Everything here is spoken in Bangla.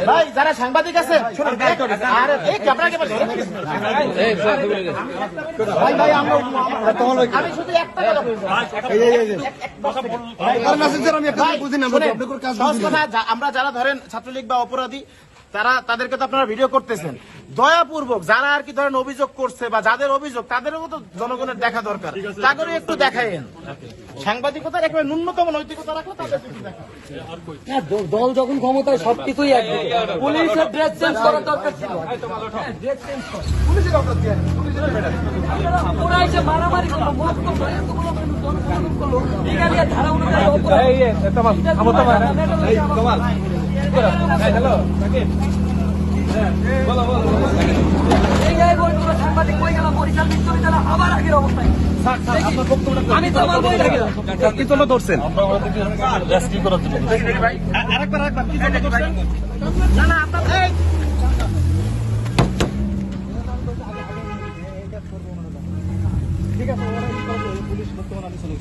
ভাই যারা সাংবাদিক আছে ভাই ভাই আমরা আমি শুধু একটা কথা আমরা যারা ধরেন ছাত্রলীগ বা অপরাধী তাদেরকে তো আপনারা ভিডিও করতেছেন দয়াপূর্বক যারা আর কি ধরেন অভিযোগ করছে বা যাদের অভিযোগ তাদেরও তো জনগণের দেখা দরকার তাদেরও একটু দেখায়েন সাংবাদিকতার একেবারে ন্যূনতম নৈতিকতা রাখো দল যখন ক্ষমতায় সবকিছুই একদিকে পুলিশের ড্রেস চেঞ্জ করার দরকার ছিল ওরা এসে মারামারি করলো ধারা অনুযায়ী সাংবাদিক বই গেলাম বরিশাল বিশ্ববিদ্যালয় আবার আগের অবস্থায় আমি তো আমার বই রাখলাম কি জন্য ধরছেন না না আপনার ঠিক আছে পুলিশ বর্তমান আমি চলে